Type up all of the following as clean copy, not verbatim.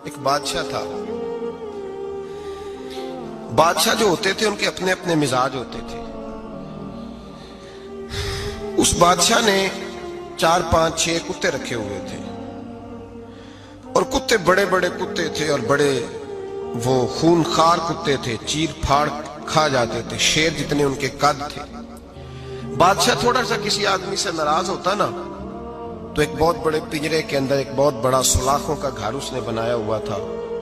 ایک بادشاہ تھا۔ بادشاہ جو ہوتے تھے ان کے اپنے اپنے مزاج ہوتے تھے۔ اس بادشاہ نے 4 5 6 کتے رکھے ہوئے تھے، اور کتے بڑے بڑے کتے تھے، اور بڑے وہ خونخوار کتے تھے، چیر پھاڑ کھا جاتے تھے، شیر جتنے ان کے قد تھے۔ بادشاہ تھوڑا سا کسی آدمی سے ناراض ہوتا نا تو ایک بہت بڑے پنجرے کے اندر ایک بہت بڑا سلاخوں کا گھر اس نے بنایا ہوا تھا،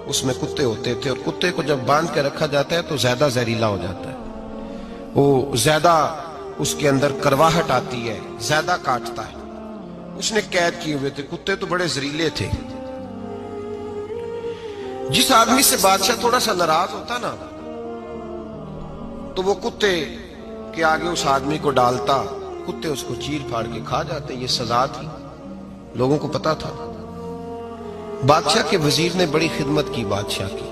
اس میں کتے ہوتے تھے، اور کتے کو جب باندھ کے رکھا جاتا ہے تو زیادہ زہریلا ہو جاتا ہے، وہ زیادہ اس کے اندر کرواہٹ آتی ہے، زیادہ کاٹتا ہے۔ اس نے قید کیے ہوئے تھے، کتے تو بڑے زہریلے تھے۔ جس آدمی سے بادشاہ تھوڑا سا ناراض ہوتا نا تو وہ کتے کے آگے اس آدمی کو ڈالتا، کتے اس کو چیر پھاڑ کے کھا جاتے۔ یہ سزا تھی، لوگوں کو پتا تھا۔ بادشاہ کے وزیر نے بڑی خدمت کی بادشاہ کی،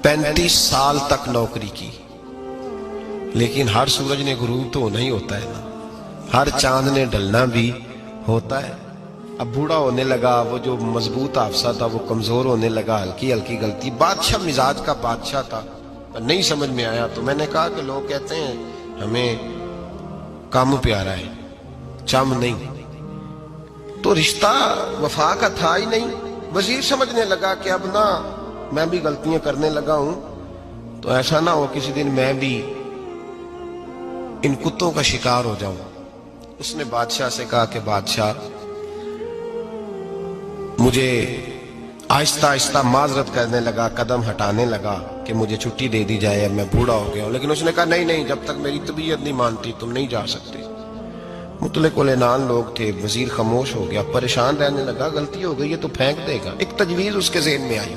35 سال تک نوکری کی، لیکن ہر سورج نے غروب تو ہونا ہی ہوتا ہے نا، ہر چاند نے ڈلنا بھی ہوتا ہے۔ اب بوڑھا ہونے لگا، وہ جو مضبوط حافظہ تھا وہ کمزور ہونے لگا، ہلکی ہلکی غلطی۔ بادشاہ مزاج کا بادشاہ تھا، نہیں سمجھ میں آیا تو میں نے کہا کہ لوگ کہتے ہیں ہمیں کام پیارا ہے، چم نہیں، تو رشتہ وفا کا تھا ہی نہیں۔ وزیر سمجھنے لگا کہ اب نہ میں بھی غلطیاں کرنے لگا ہوں تو ایسا نہ ہو کسی دن میں بھی ان کتوں کا شکار ہو جاؤں۔ اس نے بادشاہ سے کہا کہ بادشاہ مجھے آہستہ آہستہ معذرت کرنے لگا، قدم ہٹانے لگا کہ مجھے چھٹی دے دی جائے، اب میں بوڑھا ہو گیا ہوں۔ لیکن اس نے کہا نہیں نہیں، جب تک میری طبیعت نہیں مانتی تم نہیں جا سکتے۔ مطلق العنان لوگ تھے، وزیر خاموش ہو گیا، پریشان رہنے لگا، غلطی ہو گئی ہے تو پھینک دے گا۔ ایک تجویز اس کے ذہن میں آئی،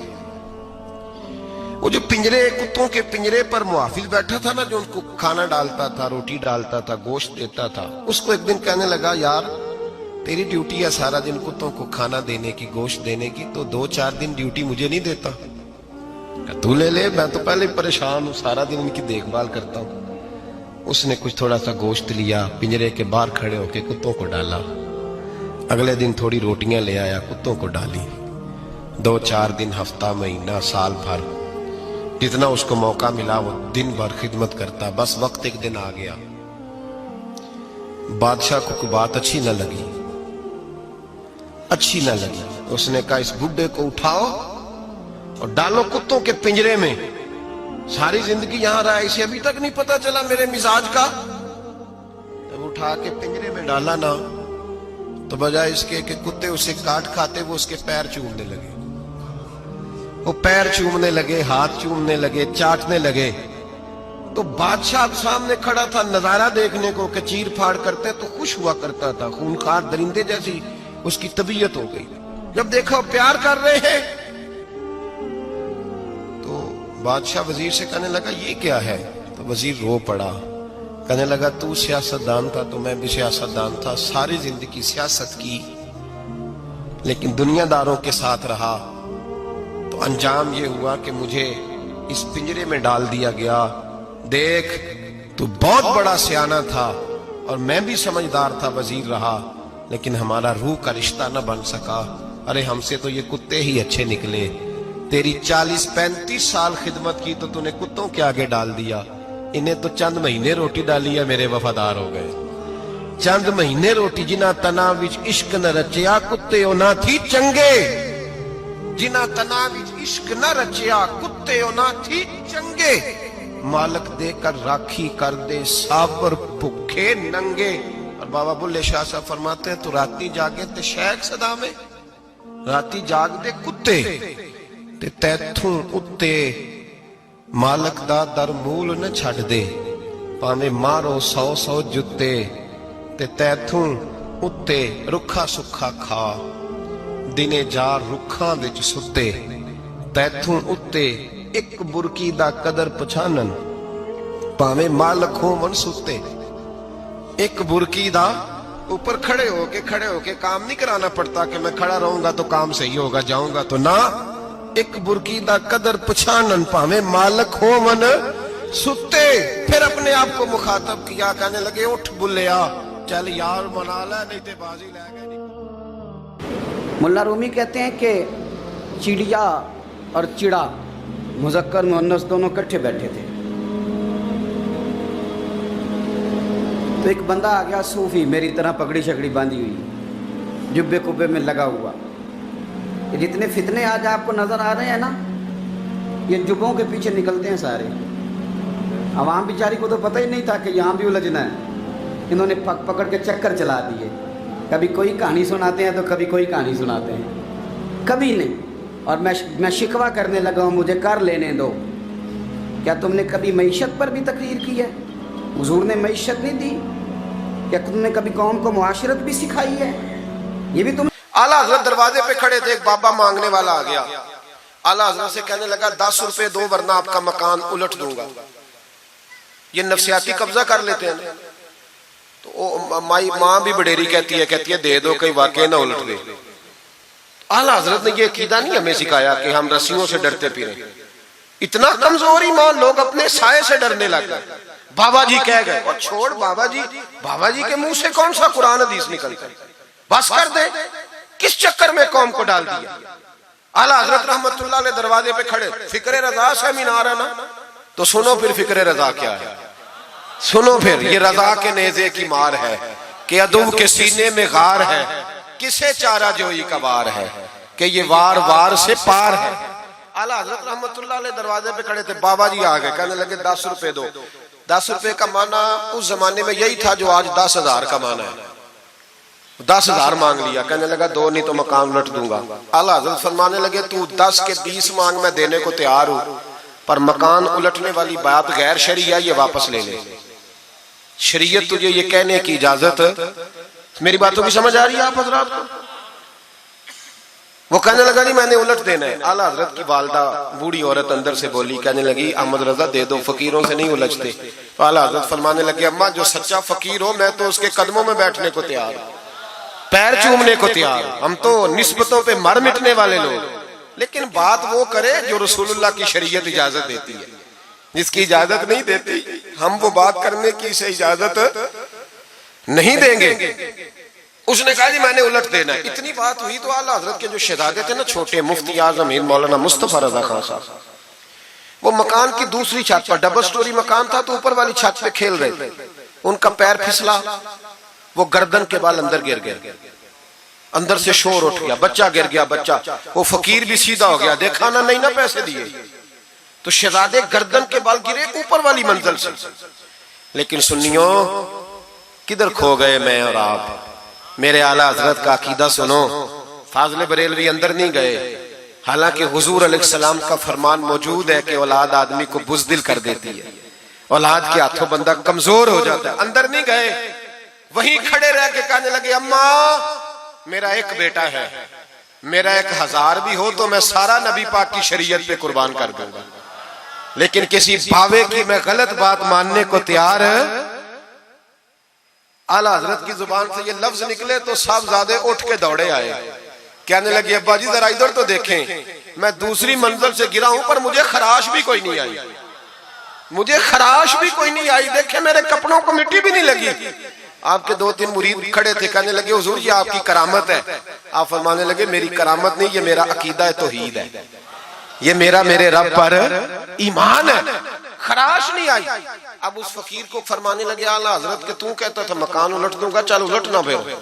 وہ جو پنجرے کتوں کے پنجرے پر محافظ بیٹھا تھا نا، جو ان کو کھانا ڈالتا تھا، روٹی ڈالتا تھا، گوشت دیتا تھا، اس کو ایک دن کہنے لگا یار تیری ڈیوٹی ہے سارا دن کتوں کو کھانا دینے کی، گوشت دینے کی، تو 2 4 دن ڈیوٹی مجھے نہیں دیتا؟ تو لے لے، میں تو پہلے پریشان ہوں، سارا دن ان کی دیکھ بھال کرتا ہوں۔ اس نے کچھ تھوڑا سا گوشت لیا، پنجرے کے باہر کھڑے ہو کے کتوں کو ڈالا۔ اگلے دن تھوڑی روٹیاں لے آیا، کتوں کو ڈالی۔ 2 4 دن، ہفتہ، مہینہ، سال بھر، جتنا اس کو موقع ملا وہ دن بھر خدمت کرتا۔ بس وقت ایک دن آ گیا، بادشاہ کو کوئی بات اچھی نہ لگی۔ اس نے کہا اس بڈھے کو اٹھاؤ اور ڈالو کتوں کے پنجرے میں، ساری زندگی یہاں رہا، اسے ابھی تک نہیں پتا چلا میرے مزاج کا۔ جب اٹھا کے پنجرے میں ڈالا نا تو بجائے اس کے کہ کتے اسے کاٹ کھاتے، وہ اس کے پیر چومنے لگے، وہ پیر چومنے لگے، ہاتھ چومنے لگے، چاٹنے لگے۔ تو بادشاہ اب سامنے کھڑا تھا نظارہ دیکھنے کو کہ چیر پھاڑ کرتے تو خوش ہوا کرتا تھا، خونخوار درندے جیسی اس کی طبیعت ہو گئی۔ جب دیکھا وہ پیار کر رہے ہیں تو بادشاہ وزیر سے کہنے لگا یہ کیا ہے؟ تو وزیر رو پڑا، کہنے لگا تو سیاستدان تھا تو میں بھی سیاستدان تھا، ساری زندگی سیاست کی، لیکن دنیا داروں کے ساتھ رہا تو انجام یہ ہوا کہ مجھے اس پنجرے میں ڈال دیا گیا۔ دیکھ تو بہت بڑا سیانہ تھا اور میں بھی سمجھدار تھا، وزیر رہا، لیکن ہمارا روح کا رشتہ نہ بن سکا۔ ارے ہم سے تو یہ کتے ہی اچھے نکلے، تیری 40 35 سال خدمت کی تو نے کتوں کے آگے ڈال دیا، انہیں تو چند مہینے روٹی ڈالی ہے، میرے وفادار ہو گئے۔ چند مہینے روٹی، جنہ تنا وچ عشق نہ رچیا کتے نہ تھی چنگے، جنہ تنا وچ عشق نہ رچیا کتے نہ تھی چنگے، مالک دے کر راکھی کر دے سابر بھکھے ننگے۔ اور بابا بلے شاہ صاحب فرماتے ہیں تو راتی جاگے تے شیخ صدا میں، راتی جاگ دے کتے تے تیتھوں اتے مالک دا در مول نہ چھڑ دے، پاویں مارو 100 جتے تے تیتھوں اتے رکھا سکھا کھا، دنے جار رکھاں وچ ستے، تیتھوں اتے ایک برکی دا قدر پچھانن، پاویں مالک ہو من ستے۔ ایک برکی دا اوپر کھڑے ہو کے کام نہیں کرانا پڑتا کہ میں کھڑا رہوں گا تو کام صحیح ہوگا، جاؤں گا تو نہ، ایک برکی دا قدر پچھانن، پاویں مالک ہو من ستے۔ پھر اپنے آپ کو مخاطب کیا، کہنے لگے اٹھ بلیا، चल यार मना ला नहीं ते बाजी ले गए। मुल्ला रूमी कहते हैं कि चिड़िया और चिड़ा मुज़क्कर मुअन्नस दोनों इकट्ठे बैठे थे, तो एक बंदा आ गया सूफी मेरी तरह पगड़ी शकड़ी बांधी हुई, जुब्बे कुब्बे में लगा हुआ। ये जितने फितने आज आपको नज़र आ रहे हैं ना, ये जुब्बों के पीछे निकलते हैं सारे। आवाम बेचारी को तो पता ही नहीं था कि यहाँ भी उलझना है, इन्होंने पकड़ के चक्कर चला दिए। कभी कोई कहानी सुनाते हैं तो कभी कोई कहानी सुनाते हैं, कभी नहीं। और मैं शिकवा करने लगा हूँ, मुझे कर लेने दो। क्या तुमने कभी मईशत पर भी तकरीर की है? हुजूर ने मईशत नहीं दी? क्या तुमने कभी कौम को मुआशरत भी सिखाई है? ये भी तुम। आला हजरत दरवाजे पे खड़े थे, एक बाबा मांगने वाला आ गया। आला हजरत से कहने लगा 10 रुपए दो वरना आपका मकान उलट दूंगा। ये नफसियाती कब्जा कर लेते हैं। तो माँ भी बडेरी कहती है दे दो, कहीं वाकई ना उलट गए। आला हजरत ने ये अकीदा नहीं हमें सिखाया कि हम रस्सियों से डरते फिरें। इतना कमजोर ईमान, लोग अपने साये से डरने लग गए। बाबा जी कह गए, और छोड़ बाबा जी के मुंह से कौन सा कुरान हदीस निकलता है, बस कर दे। किस चक्कर में कौम को डाल दिया। आला हजरत रहमतुल्लाह अलैह दरवाजे पे खड़े, फिक्रे रजा सेमिनार है ना, तो सुनो फिर फिक्रे रजा क्या है, सुनो फिर। ये रजा के नेज़े की मार है कि अदुम के सीने में गार है, किसे चारा जोई का वार है कि ये वार वार से पार है। आला हजरत रहमतुल्लाह अलैह दरवाजे पे खड़े थे, बाबा जी आ गए, कहने लगे 10 रुपए दो। 10 रुपए का माना उस जमाने में यही था जो आज 10,000 का माना है। 10,000 मांग लिया, कहने लगा दो नहीं तो मकान उलट दूंगा। आला हजरत फरमाने लगे तू 10 के 20 मांग, मैं देने को तैयार हूं, पर मकान उलटने वाली बात गैर शरीया, ये वापस ले ले। शरीयत तुझे ये कहने की इजाजत, मेरी बातों की समझ आ रही है आप हजरात को? वो कहने लगा जी मैंने उलट देना है। आला हजरत की वालदा बूढ़ी औरत अंदर से बोली, कहने लगी अहमद रजा दे दो, फकीरों से नहीं उलझते। तो आला हजरत फरमाने लगे अम्मा जो सच्चा फकीर हो मैं तो उसके कदमों में बैठने को तैयार हूं, पैर चूमने को तैयार। हम तो निस्बतों पे मर मिटने वाले लोग, लेकिन बात वो करे जो रसूलुल्लाह की शरीयत इजाजत देती है। जिसकी इजाजत नहीं देती हम वो बात करने की इसे इजाजत नहीं देंगे। उसने कहा जी मैंने उलट देना है। इतनी बात हुई तो आला हजरत के जो शहजादे थे ना, छोटे मुफ्ती आजम मीर मौलाना मुस्तफा रजा खान साहब, वो मकान की दूसरी छत पर, डबल स्टोरी मकान था, तो ऊपर वाली छत पे खेल रहे थे। उनका पैर फिसला, वो गर्दन के बाल अंदर गिर गए, अंदर से शोर उठ गया, बच्चा गिर गया। बच्चा, वो फकीर भी सीधा हो गया, देखा ना नहीं ना पैसे दिए, तो शहजादे गर्दन के बाल गिरे ऊपर वाली मंजिल से। लेकिन सुन्नियों किधर खो गए मैं और आप? मेरे आला हजरत का अकीदा सुनो। फाज़िल बरेलवी अंदर नहीं गए, हालांकि हुजूर अलैहिस्सलाम का फरमान मौजूद है कि औलाद आदमी को बुज़दिल कर देती है, औलाद के हाथों बंदा कमजोर हो जाता है। अंदर नहीं गए, वहीं खड़े रह के कहने लगे अम्मा मेरा एक बेटा है, मेरा 1000 भी हो तो मैं सारा नबी पाक की शरीयत पे कुर्बान कर दूंगा, लेकिन किसी भावे की मैं गलत बात मानने को तैयार है। आला हजरत की जुबान से ये लफ्ज निकले तो साहबजादे उठ के दौड़े आए, कहने लगे अब्बा जी जरा इधर तो देखें, मैं दूसरी मंजिल से गिरा हूं पर मुझे खराश भी कोई नहीं आई, मुझे खराश भी कोई नहीं आई, देखे मेरे कपड़ों को मिट्टी भी नहीं लगी। आपके 2-3 मुरीद खड़े थे, कहने लगे हुजूर ये आपकी करामत है। आप फरमाने लगे मेरी करामत नहीं, ये मेरा अकीदा है, तौहीद है, ये मेरे रब पर ईमान है, खराश नहीं आई। अब उस फकीर को फरमाने लगे आला हजरत के तू कहता था मकान उलट दूंगा, चल उलट ना फिर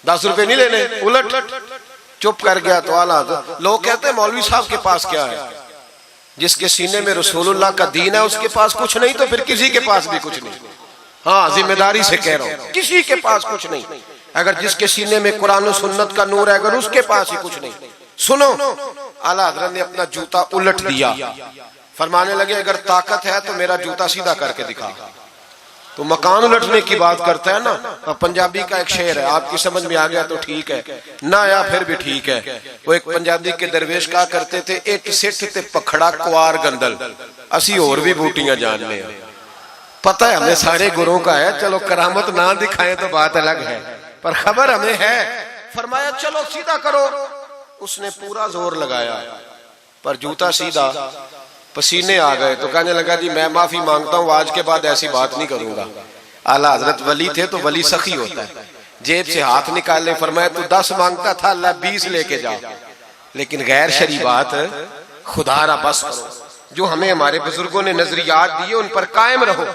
10 रुपए नहीं लेने, उलट। चुप कर गया। तो आला हजरत, लोग कहते हैं मौलवी साहब के पास क्या है? जिसके सीने में रसूलुल्लाह का दीन है उसके पास कुछ नहीं, तो फिर किसी के पास भी कुछ नहीं। हाँ जिम्मेदारी से कह रहा हूं, किसी के पास कुछ नहीं। अगर जिसके सीने में कुरान और सुन्नत का नूर है, अगर उसके पास ही कुछ नहीं। सुनो, आला हजरत ने अपना जूता उलट दिया, फरमाने लगे अगर ताकत है तो मेरा जूता सीधा करके दिखा। तो मकान उलटने की बात करता है ना, तो पंजाबी का एक शेर है, आपकी समझ में आ गया तो ठीक है, ना आया फिर भी ठीक है। वो एक पंजाबी के दरवेश कहा करते थे, एक सिठ ते पखड़ा कुआर गंदल, असी और भी बूटियां जानने हैं। पता है हमें सारे गुरुओं का है, चलो करामत ना दिखाएं तो बात अलग है, पर खबर हमें है। फरमाया चलो सीधा करो, उसने पूरा जोर लगाया पर जूता सीधा, पसीने आ गए। तो कहने लगा जी मैं माफी मांगता हूँ, आज के बाद ऐसी बात नहीं करूंगा। आला हजरत वली थे तो वली सखी होता है, जेब से हाथ निकालने फरमाया तू 10 मांगता था अल्लाह 20 लेके जा, लेकिन गैर शरी बात खुदा ना बस करो। जो हमें हमारे बुजुर्गों ने नजरियात दिए उन पर कायम रहो।